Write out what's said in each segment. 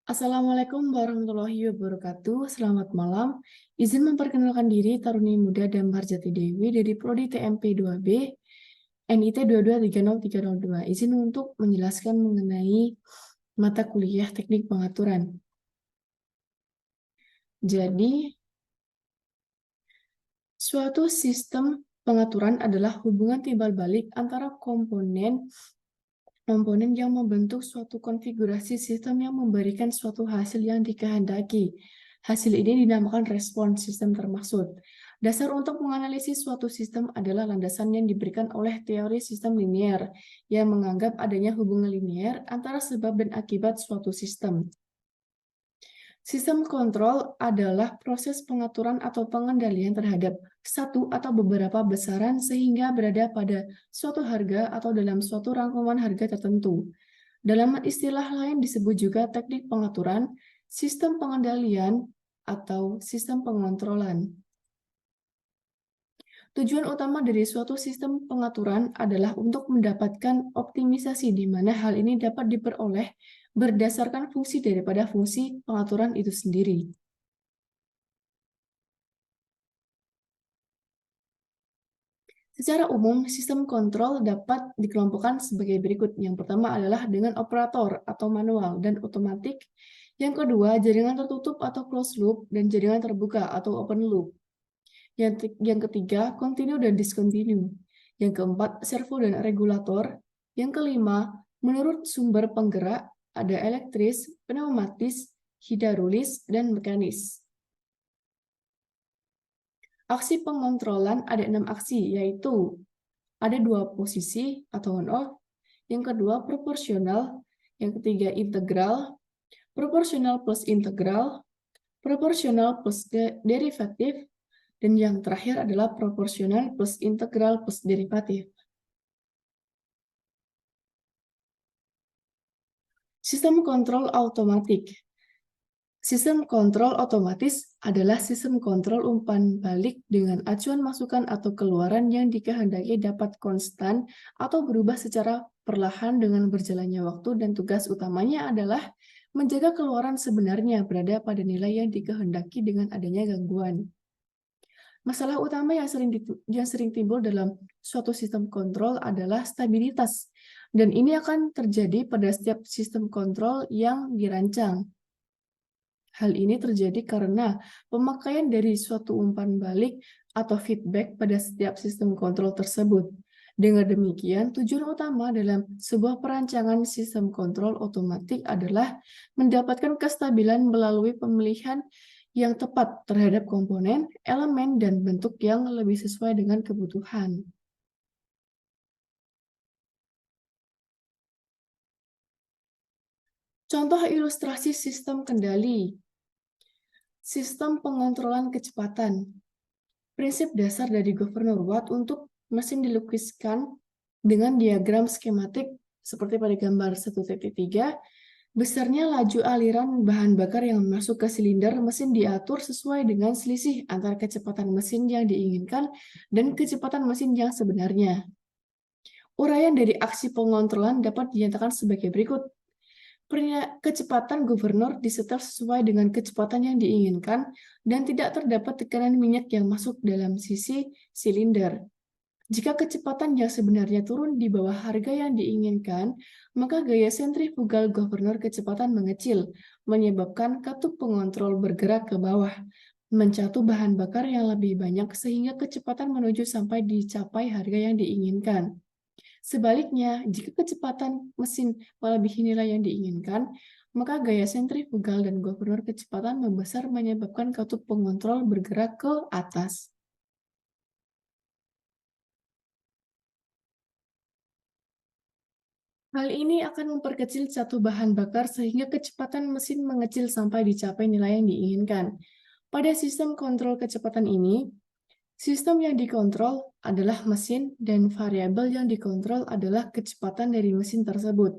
Assalamualaikum warahmatullahi wabarakatuh. Selamat malam. Izin memperkenalkan diri Taruni Muda Damar Jati Dewi dari Prodi TMP 2B NIT 2230302. Izin untuk menjelaskan mengenai mata kuliah Teknik Pengaturan. Jadi, suatu sistem pengaturan adalah hubungan timbal balik antara komponen yang membentuk suatu konfigurasi sistem yang memberikan suatu hasil yang dikehendaki. Hasil ini dinamakan respon sistem termaksud. Dasar untuk menganalisis suatu sistem adalah landasan yang diberikan oleh teori sistem linier, yang menganggap adanya hubungan linier antara sebab dan akibat suatu sistem. Sistem kontrol adalah proses pengaturan atau pengendalian terhadap satu atau beberapa besaran sehingga berada pada suatu harga atau dalam suatu rangkuman harga tertentu. Dalam istilah lain disebut juga teknik pengaturan, sistem pengendalian, atau sistem pengontrolan. Tujuan utama dari suatu sistem pengaturan adalah untuk mendapatkan optimisasi di mana hal ini dapat diperoleh berdasarkan fungsi daripada fungsi pengaturan itu sendiri. Secara umum, sistem kontrol dapat dikelompokkan sebagai berikut. Yang pertama adalah dengan operator atau manual dan otomatik. Yang kedua, jaringan tertutup atau closed loop dan jaringan terbuka atau open loop. Yang ketiga, continue dan discontinue. Yang keempat, servo dan regulator. Yang kelima, menurut sumber penggerak, ada elektris, pneumatis, hidrolis, dan mekanis. Aksi pengontrolan ada 6 aksi, yaitu ada 2 posisi atau on-off, yang kedua proporsional, yang ketiga integral, proporsional plus integral, proporsional plus derivatif, dan yang terakhir adalah proporsional plus integral plus derivatif. Sistem kontrol otomatik. Sistem kontrol otomatis adalah sistem kontrol umpan balik dengan acuan masukan atau keluaran yang dikehendaki dapat konstan atau berubah secara perlahan dengan berjalannya waktu, dan tugas utamanya adalah menjaga keluaran sebenarnya berada pada nilai yang dikehendaki dengan adanya gangguan. Masalah utama yang sering timbul dalam suatu sistem kontrol adalah stabilitas, dan ini akan terjadi pada setiap sistem kontrol yang dirancang. Hal ini terjadi karena pemakaian dari suatu umpan balik atau feedback pada setiap sistem kontrol tersebut. Dengan demikian, tujuan utama dalam sebuah perancangan sistem kontrol otomatik adalah mendapatkan kestabilan melalui pemilihan yang tepat terhadap komponen, elemen, dan bentuk yang lebih sesuai dengan kebutuhan. Contoh ilustrasi sistem kendali. Sistem pengontrolan kecepatan. Prinsip dasar dari Governor Watt untuk mesin dilukiskan dengan diagram skematik seperti pada gambar 1.3. Besarnya laju aliran bahan bakar yang masuk ke silinder mesin diatur sesuai dengan selisih antara kecepatan mesin yang diinginkan dan kecepatan mesin yang sebenarnya. Uraian dari aksi pengontrolan dapat dinyatakan sebagai berikut. Kecepatan gubernur disetel sesuai dengan kecepatan yang diinginkan dan tidak terdapat tekanan minyak yang masuk dalam sisi silinder. Jika kecepatan yang sebenarnya turun di bawah harga yang diinginkan, maka gaya sentrifugal gubernur kecepatan mengecil, menyebabkan katup pengontrol bergerak ke bawah, mencatu bahan bakar yang lebih banyak sehingga kecepatan menuju sampai dicapai harga yang diinginkan. Sebaliknya, jika kecepatan mesin melebihi nilai yang diinginkan, maka gaya sentrifugal dan gubernur kecepatan membesar menyebabkan katup pengontrol bergerak ke atas. Hal ini akan memperkecil satu bahan bakar sehingga kecepatan mesin mengecil sampai dicapai nilai yang diinginkan. Pada sistem kontrol kecepatan ini, sistem yang dikontrol adalah mesin dan variabel yang dikontrol adalah kecepatan dari mesin tersebut.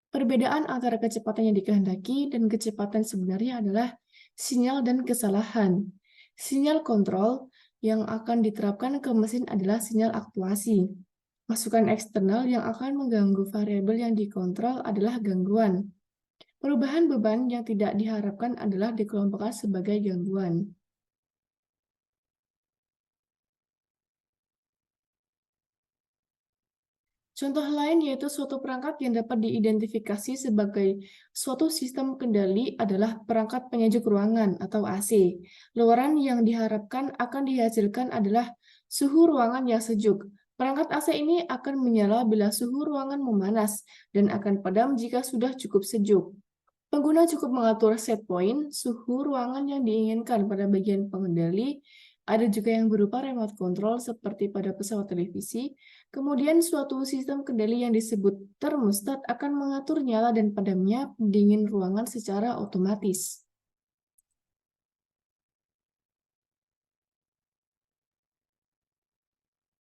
Perbedaan antara kecepatan yang dikehendaki dan kecepatan sebenarnya adalah sinyal dan kesalahan. Sinyal kontrol yang akan diterapkan ke mesin adalah sinyal aktuasi. Masukan eksternal yang akan mengganggu variabel yang dikontrol adalah gangguan. Perubahan beban yang tidak diharapkan adalah dikelompokkan sebagai gangguan. Contoh lain yaitu suatu perangkat yang dapat diidentifikasi sebagai suatu sistem kendali adalah perangkat penyejuk ruangan atau AC. Luaran yang diharapkan akan dihasilkan adalah suhu ruangan yang sejuk. Perangkat AC ini akan menyala bila suhu ruangan memanas dan akan padam jika sudah cukup sejuk. Pengguna cukup mengatur set point suhu ruangan yang diinginkan pada bagian pengendali. Ada juga yang berupa remote control seperti pada pesawat televisi. Kemudian suatu sistem kendali yang disebut termostat akan mengatur nyala dan padamnya pendingin ruangan secara otomatis.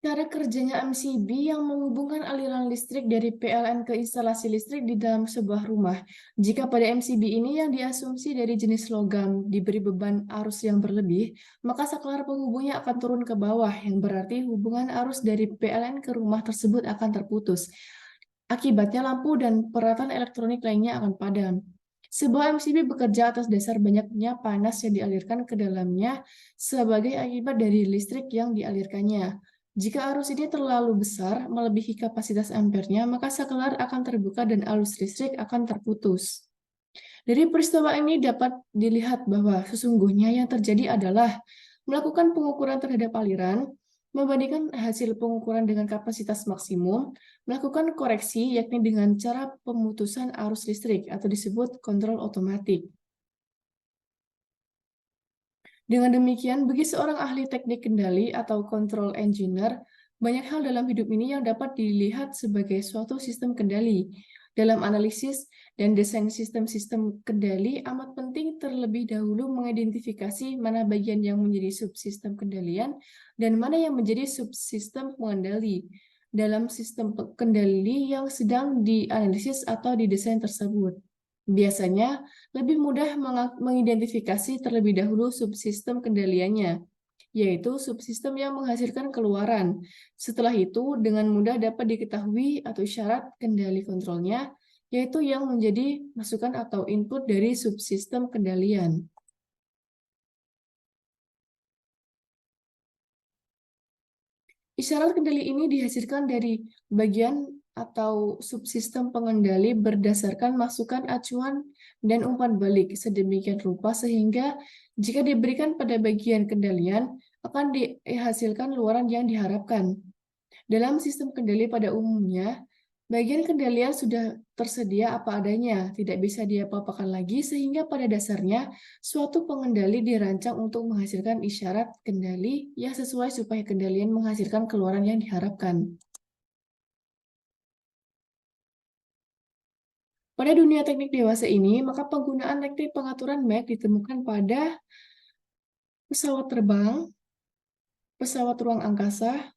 Cara kerjanya MCB yang menghubungkan aliran listrik dari PLN ke instalasi listrik di dalam sebuah rumah. Jika pada MCB ini yang diasumsi dari jenis logam diberi beban arus yang berlebih, maka saklar penghubungnya akan turun ke bawah, yang berarti hubungan arus dari PLN ke rumah tersebut akan terputus. Akibatnya lampu dan peralatan elektronik lainnya akan padam. Sebuah MCB bekerja atas dasar banyaknya panas yang dialirkan ke dalamnya sebagai akibat dari listrik yang dialirkannya. Jika arus ini terlalu besar, melebihi kapasitas ampernya, maka saklar akan terbuka dan arus listrik akan terputus. Dari peristiwa ini dapat dilihat bahwa sesungguhnya yang terjadi adalah melakukan pengukuran terhadap aliran, membandingkan hasil pengukuran dengan kapasitas maksimum, melakukan koreksi yakni dengan cara pemutusan arus listrik atau disebut kontrol otomatik. Dengan demikian, bagi seorang ahli teknik kendali atau control engineer, banyak hal dalam hidup ini yang dapat dilihat sebagai suatu sistem kendali. Dalam analisis dan desain sistem-sistem kendali, amat penting terlebih dahulu mengidentifikasi mana bagian yang menjadi subsistem kendalian dan mana yang menjadi subsistem pengendali dalam sistem kendali yang sedang dianalisis atau didesain tersebut. Biasanya, lebih mudah mengidentifikasi terlebih dahulu subsistem kendaliannya, yaitu subsistem yang menghasilkan keluaran. Setelah itu, dengan mudah dapat diketahui atau syarat kendali kontrolnya, yaitu yang menjadi masukan atau input dari subsistem kendalian. Isyarat kendali ini dihasilkan dari bagian atau subsistem pengendali berdasarkan masukan acuan dan umpan balik sedemikian rupa sehingga jika diberikan pada bagian kendalian akan dihasilkan luaran yang diharapkan. Dalam sistem kendali pada umumnya, bagian kendalian sudah tersedia apa adanya, tidak bisa diapa-apakan lagi, sehingga pada dasarnya suatu pengendali dirancang untuk menghasilkan isyarat kendali yang sesuai supaya kendalian menghasilkan keluaran yang diharapkan. Pada dunia teknik dewasa ini, maka penggunaan teknik pengaturan MAC ditemukan pada pesawat terbang, pesawat ruang angkasa,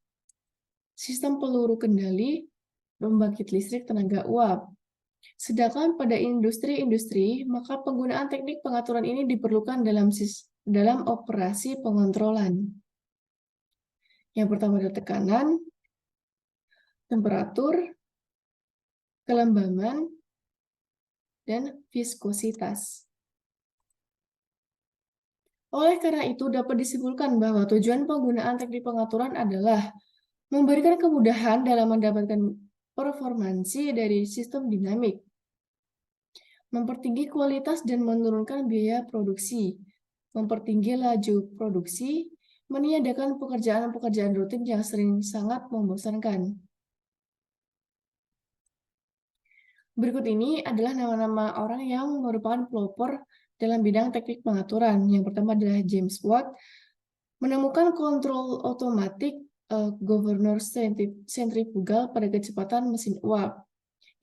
sistem peluru kendali, pembangkit listrik tenaga uap. Sedangkan pada industri-industri, maka penggunaan teknik pengaturan ini diperlukan dalam operasi pengontrolan. Yang pertama adalah tekanan, temperatur, kelembaman, dan viskositas. Oleh karena itu, dapat disimpulkan bahwa tujuan penggunaan teknik pengaturan adalah memberikan kemudahan dalam mendapatkan performansi dari sistem dinamik, mempertinggi kualitas dan menurunkan biaya produksi, mempertinggi laju produksi, meniadakan pekerjaan-pekerjaan rutin yang sering sangat membosankan. Berikut ini adalah nama-nama orang yang merupakan pelopor dalam bidang teknik pengaturan. Yang pertama adalah James Watt, menemukan kontrol otomatik governor sentrifugal pada kecepatan mesin uap.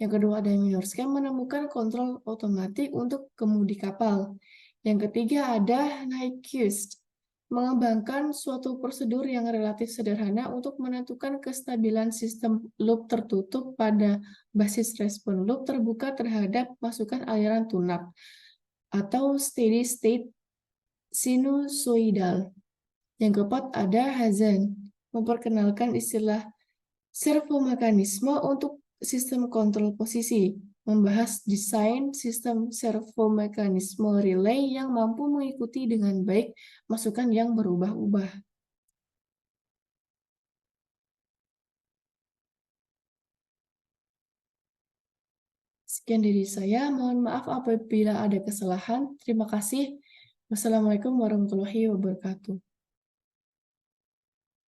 Yang kedua ada Minorska, menemukan kontrol otomatik untuk kemudi kapal. Yang ketiga ada Nyquist, mengembangkan suatu prosedur yang relatif sederhana untuk menentukan kestabilan sistem loop tertutup pada basis respon loop terbuka terhadap masukan aliran tune-up atau steady state sinusoidal. Yang keempat ada Hazen, memperkenalkan istilah servomekanisme untuk sistem kontrol posisi. membahas desain sistem servomekanisme relay yang mampu mengikuti dengan baik masukan yang berubah-ubah. Sekian dari saya, mohon maaf apabila ada kesalahan. Terima kasih. Wassalamualaikum warahmatullahi wabarakatuh.